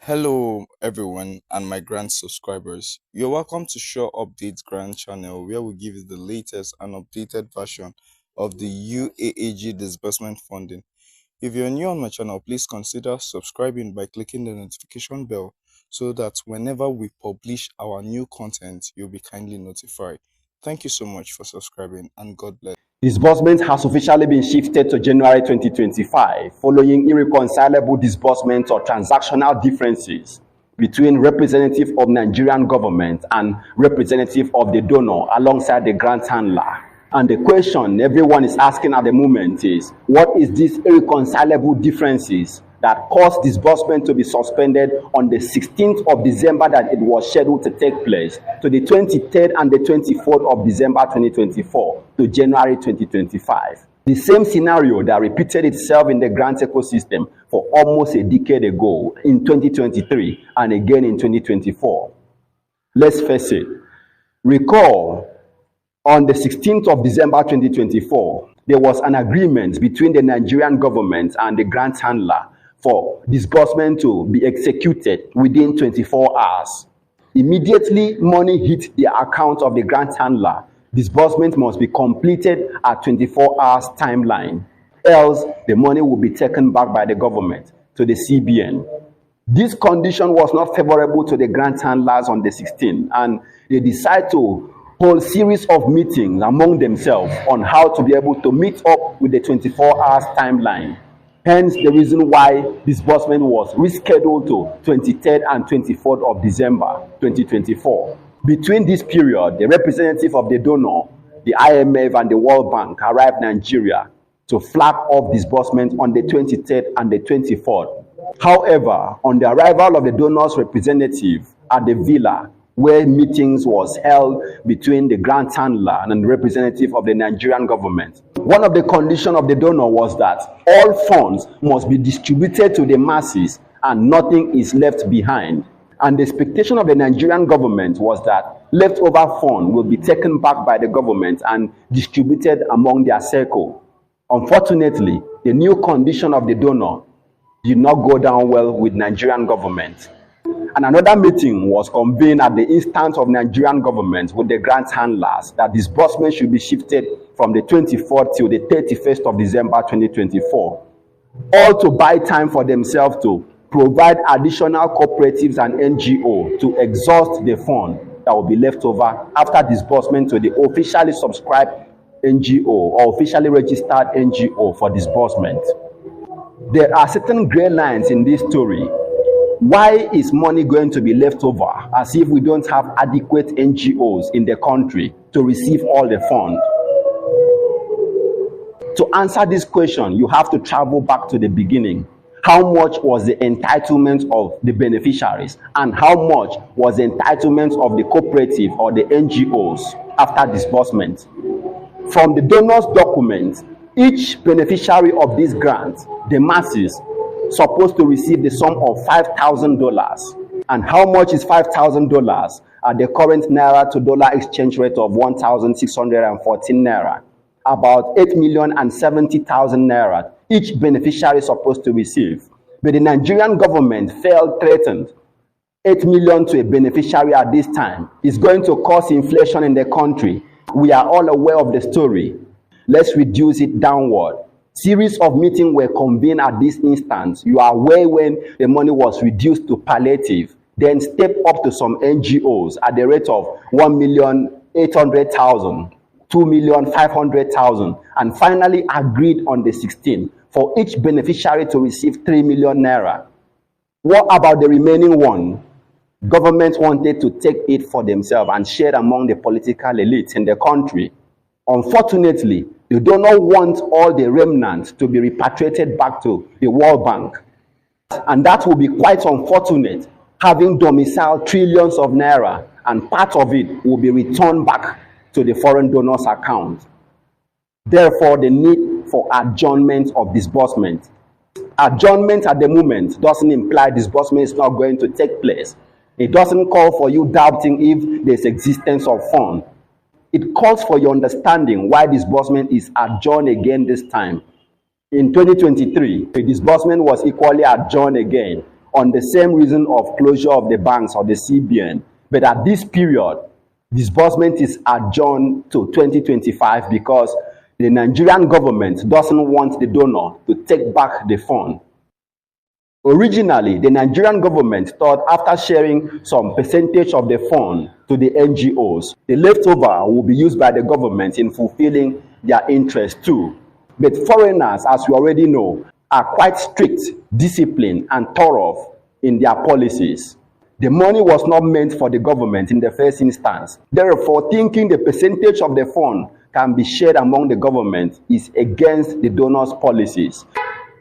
Hello everyone and my grant subscribers. You're welcome to Uaagupdates Grant channel where we give you the latest and updated version of the UAAG disbursement funding. If you're new on my channel, please consider subscribing by clicking the notification bell so that whenever we publish our new content, you'll be kindly notified. Thank you so much for subscribing and God bless. Disbursement has officially been shifted to January 2025 following irreconcilable disbursement or transactional differences between representative of Nigerian government and representative of the donor alongside the grant handler. And the question everyone is asking at the moment is, what is these irreconcilable differences that caused disbursement to be suspended on the 16th of December that it was scheduled to take place to the 23rd and the 24th of December 2024 to January 2025. The same scenario that repeated itself in the grant ecosystem for almost a decade ago in 2023 and again in 2024. Let's face it. Recall, on the 16th of December 2024, there was an agreement between the Nigerian government and the grant handler for disbursement to be executed within 24 hours. Immediately money hit the account of the grant handler, disbursement must be completed at 24 hours timeline. Else, the money will be taken back by the government to the CBN. This condition was not favorable to the grant handlers on the 16th, and they decided to hold series of meetings among themselves on how to be able to meet up with the 24 hours timeline. Hence the reason why disbursement was rescheduled to 23rd and 24th of December 2024. Between this period, the representative of the donor, the IMF and the World Bank arrived in Nigeria to flag off disbursement on the 23rd and the 24th. However, on the arrival of the donor's representative at the villa, where meetings was held between the grant handler and the representative of the Nigerian government, one of the conditions of the donor was that all funds must be distributed to the masses and nothing is left behind. And the expectation of the Nigerian government was that leftover funds will be taken back by the government and distributed among their circle. Unfortunately, the new condition of the donor did not go down well with Nigerian government. And another meeting was convened at the instance of Nigerian government with the grant handlers that disbursement should be shifted from the 24th till the 31st of December 2024. All to buy time for themselves to provide additional cooperatives and NGO to exhaust the fund that will be left over after disbursement to the officially subscribed NGO or officially registered NGO for disbursement. There are certain gray lines in this story. Why is money going to be left over as if we don't have adequate NGOs in the country to receive all the funds? To answer this question, you have to travel back to the beginning. How much was the entitlement of the beneficiaries and how much was the entitlement of the cooperative or the NGOs after disbursement? From the donor's document, each beneficiary of this grant, the masses, supposed to receive the sum of $5,000. And how much is $5,000 at the current naira to dollar exchange rate of 1,614 naira? About 8,070,000 naira each beneficiary is supposed to receive. But the Nigerian government threatened 8 million to a beneficiary at this time is going to cause inflation in the country. We are all aware of the story. Let's reduce it downward. Series of meetings were convened at this instance. You are aware when the money was reduced to palliative, then step up to some NGOs at the rate of 1,800,000, 2,500,000, and finally agreed on the 16th for each beneficiary to receive 3 million naira. What about the remaining one? Government wanted to take it for themselves and share among the political elites in the country. Unfortunately, they do not want all the remnants to be repatriated back to the World Bank. And that will be quite unfortunate, having domiciled trillions of naira, and part of it will be returned back to the foreign donors' account. Therefore, the need for adjournment of disbursement. Adjournment at the moment doesn't imply disbursement is not going to take place. It doesn't call for you doubting if there's existence of funds. It calls for your understanding why disbursement is adjourned again this time. In 2023, the disbursement was equally adjourned again on the same reason of closure of the banks or the CBN. But at this period, disbursement is adjourned to 2025 because the Nigerian government doesn't want the donor to take back the fund. Originally, the Nigerian government thought after sharing some percentage of the fund to the NGOs, the leftover will be used by the government in fulfilling their interest too. But foreigners, as we already know, are quite strict, disciplined, and thorough in their policies. The money was not meant for the government in the first instance. Therefore, thinking the percentage of the fund can be shared among the government is against the donors' policies.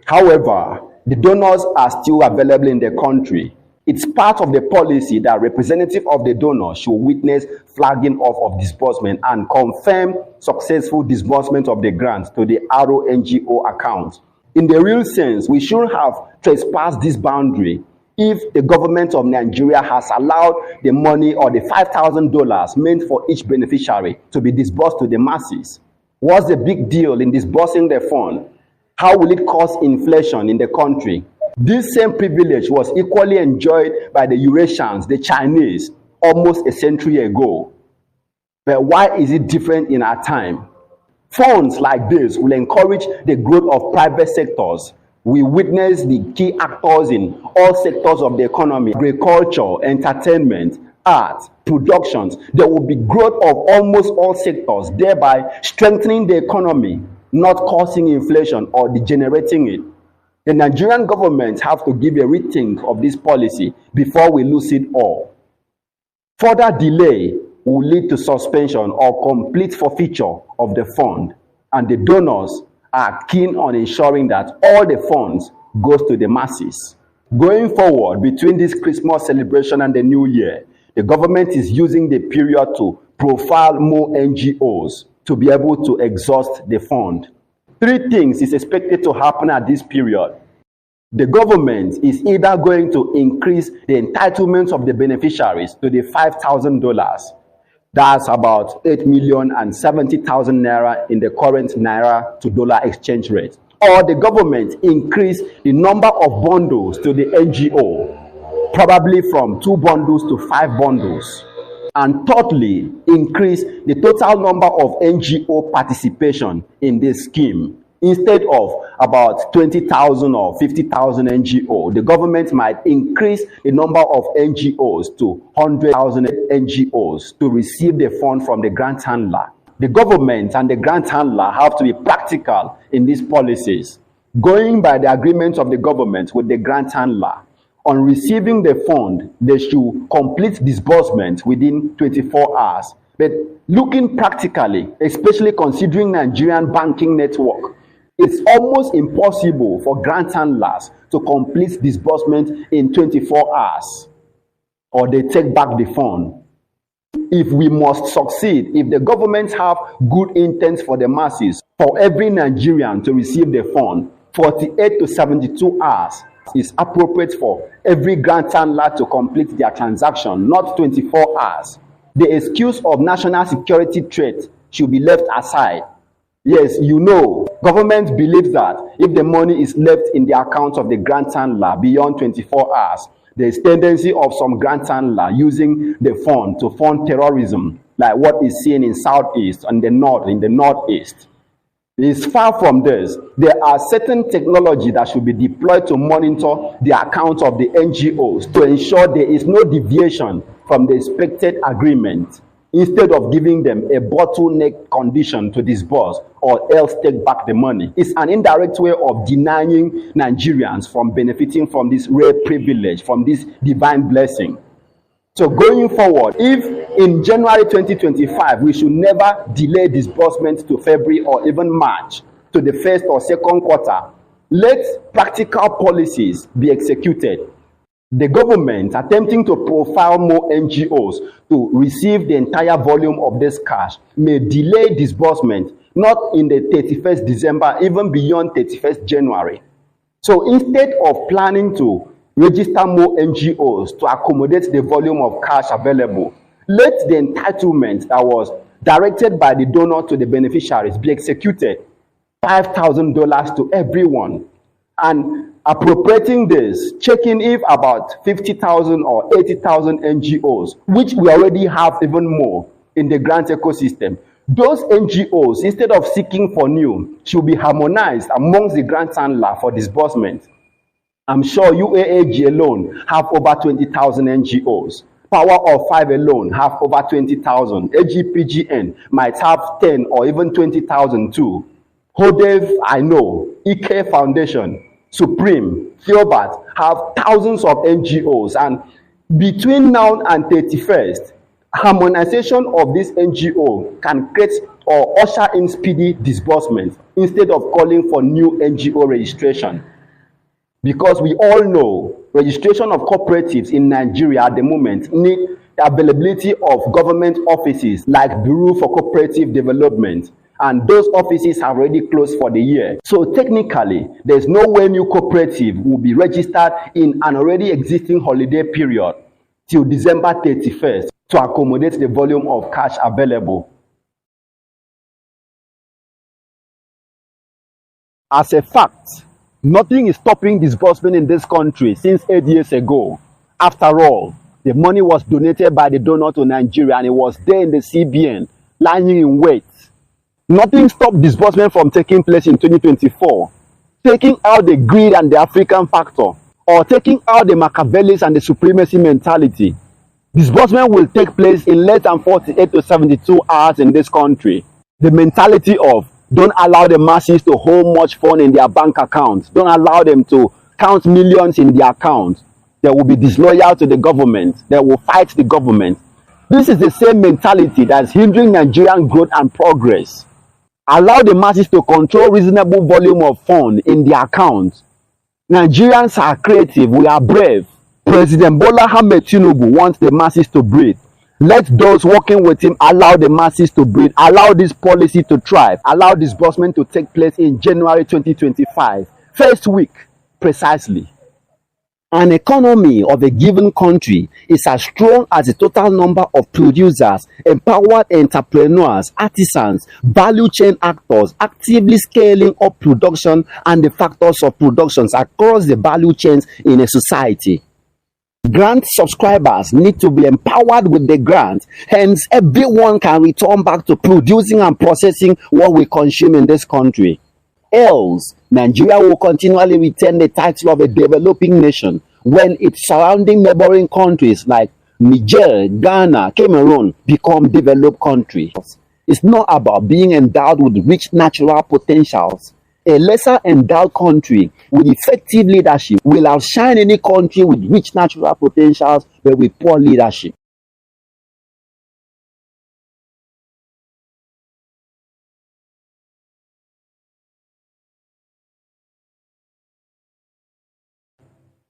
However, the donors are still available in the country. It's part of the policy that representative of the donor should witness flagging off of disbursement and confirm successful disbursement of the grant to the RONGO account. In the real sense, we shouldn't have trespassed this boundary if the government of Nigeria has allowed the money or the $5,000 meant for each beneficiary to be disbursed to the masses. What's the big deal in disbursing the fund? How will it cause inflation in the country? This same privilege was equally enjoyed by the Eurasians, the Chinese, almost a century ago. But why is it different in our time? Funds like this will encourage the growth of private sectors. We witness the key actors in all sectors of the economy: agriculture, entertainment, art, productions. There will be growth of almost all sectors, thereby strengthening the economy, not causing inflation or degenerating it. The Nigerian government have to give a rethink of this policy before we lose it all. Further delay will lead to suspension or complete forfeiture of the fund, and the donors are keen on ensuring that all the funds goes to the masses. Going forward, between this Christmas celebration and the New Year, the government is using the period to profile more NGOs to be able to exhaust the fund. Three things is expected to happen at this period. The government is either going to increase the entitlements of the beneficiaries to the $5,000. That's about 8,070,000 naira in the current naira to dollar exchange rate. Or the government increase the number of bundles to the NGO, probably from 2 bundles to 5 bundles. And thirdly, increase the total number of NGO participation in this scheme. Instead of about 20,000 or 50,000 NGO, the government might increase the number of NGOs to 100,000 NGOs to receive the fund from the grant handler. The government and the grant handler have to be practical in these policies. Going by the agreement of the government with the grant handler, on receiving the fund, they should complete disbursement within 24 hours. But looking practically, especially considering Nigerian banking network, it's almost impossible for grant handlers to complete disbursement in 24 hours, or they take back the fund. If we must succeed, if the government have good intents for the masses, for every Nigerian to receive the fund, 48 to 72 hours is appropriate for every grant handler to complete their transaction, not 24 hours. The excuse of national security threat should be left aside. Yes, you know, government believes that if the money is left in the account of the grant handler beyond 24 hours, there is tendency of some grant handler using the fund to fund terrorism, like what is seen in Southeast and in the Northeast. It is far from this. There are certain technology that should be deployed to monitor the accounts of the NGOs to ensure there is no deviation from the expected agreement, instead of giving them a bottleneck condition to disburse or else take back the money. It's an indirect way of denying Nigerians from benefiting from this rare privilege, from this divine blessing. So going forward, if in January 2025, we should never delay disbursement to February or even March to the first or second quarter, let practical policies be executed. The government attempting to profile more NGOs to receive the entire volume of this cash may delay disbursement, not in the 31st December, even beyond 31st January. So instead of planning to register more NGOs to accommodate the volume of cash available, let the entitlement that was directed by the donor to the beneficiaries be executed. $5,000 to everyone. and appropriating this, checking if about 50,000 or 80,000 NGOs, which we already have even more in the grant ecosystem, those NGOs, instead of seeking for new, should be harmonized amongst the grant handler for disbursement. I'm sure UAAG alone have over 20,000 NGOs. Power of 5 alone have over 20,000. AGPGN might have 10 or even 20,000 too. Hodev, I know. IK Foundation, Supreme, Theobarth have thousands of NGOs, and between now and 31st, harmonization of this NGO can create or usher in speedy disbursement instead of calling for new NGO registration. Because we all know registration of cooperatives in Nigeria at the moment need the availability of government offices like Bureau for Cooperative Development, and those offices have already closed for the year. So technically, there's no way new cooperative will be registered in an already existing holiday period till December 31st to accommodate the volume of cash available. As a fact, nothing is stopping disbursement in this country since 8 years ago. After all, the money was donated by the donor to Nigeria and it was there in the CBN, lying in wait. Nothing stopped disbursement from taking place in 2024. Taking out the greed and the African factor, or taking out the Machiavellis and the supremacy mentality, disbursement will take place in less than 48 to 72 hours in this country. The mentality of don't allow the masses to hold much fund in their bank accounts. Don't allow them to count millions in their accounts. They will be disloyal to the government. They will fight the government. This is the same mentality that is hindering Nigerian growth and progress. Allow the masses to control reasonable volume of funds in their accounts. Nigerians are creative. We are brave. President Bola Ahmed Tinubu wants the masses to breathe. Let those working with him allow the masses to breathe. Allow this policy to thrive. Allow disbursement to take place in January 2025. First week, precisely. An economy of a given country is as strong as the total number of producers, empowered entrepreneurs, artisans, value chain actors actively scaling up production and the factors of productions across the value chains in a society. Grant subscribers need to be empowered with the grant. Hence, everyone can return back to producing and processing what we consume in this country. Else, Nigeria will continually retain the title of a developing nation when its surrounding neighboring countries like Niger, Ghana, Cameroon become developed countries. It's not about being endowed with rich natural potentials. A lesser endowed country with effective leadership will outshine any country with rich natural potentials but with poor leadership.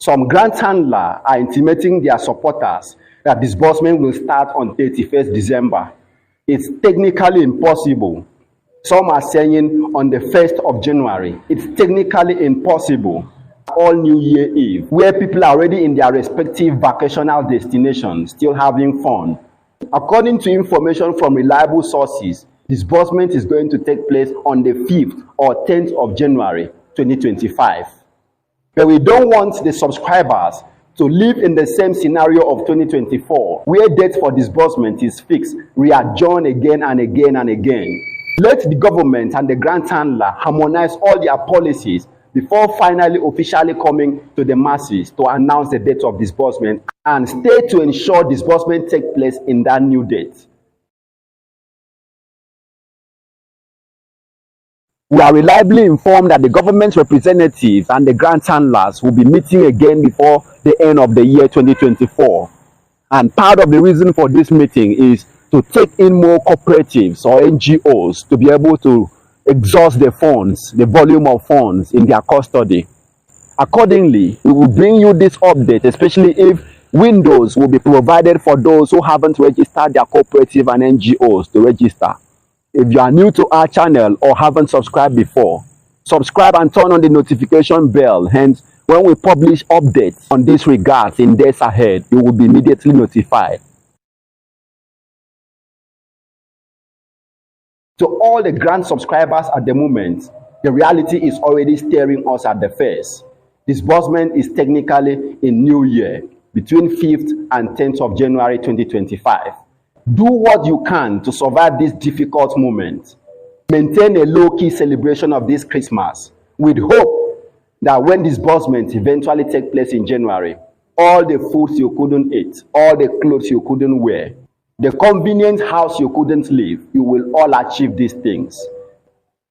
Some grant handlers are intimating their supporters that disbursement will start on 31st December. It's technically impossible. Some are saying on the 1st of January. It's technically impossible. All New Year Eve, where people are already in their respective vacational destinations, still having fun. According to information from reliable sources, disbursement is going to take place on the 5th or 10th of January 2025. But we don't want the subscribers to live in the same scenario of 2024, where date for disbursement is fixed, re-adjourned again and again and again. Let the government and the grant handler harmonize all their policies before finally officially coming to the masses to announce the date of disbursement, and stay to ensure disbursement takes place in that new date. We are reliably informed that the government representatives and the grant handlers will be meeting again before the end of the year 2024. And part of the reason for this meeting is to take in more cooperatives or NGOs to be able to exhaust the funds, the volume of funds in their custody. Accordingly, we will bring you this update, especially if windows will be provided for those who haven't registered their cooperative and NGOs to register. If you are new to our channel or haven't subscribed before, subscribe and turn on the notification bell. Hence, when we publish updates on this regard in days ahead, you will be immediately notified. To all the grant subscribers at the moment, The reality is already staring us at the face. Disbursement is technically a new year, between 5th and 10th of January 2025. Do what you can to survive this difficult moment. Maintain a low-key celebration of this Christmas with hope that when disbursement eventually takes place in January, all the foods you couldn't eat, all the clothes you couldn't wear, the convenient house you couldn't live, you will all achieve these things.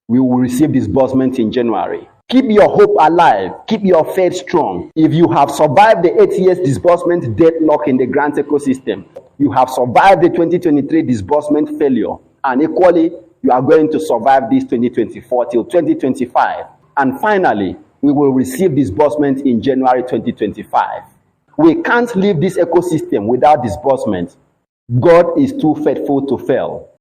We will receive disbursement in January. Keep your hope alive. Keep your faith strong. If you have survived the 8 years disbursement deadlock in the grant ecosystem, you have survived the 2023 disbursement failure, and equally, you are going to survive this 2024 till 2025. And finally, we will receive disbursement in January 2025. We can't leave this ecosystem without disbursement. God is too faithful to fail.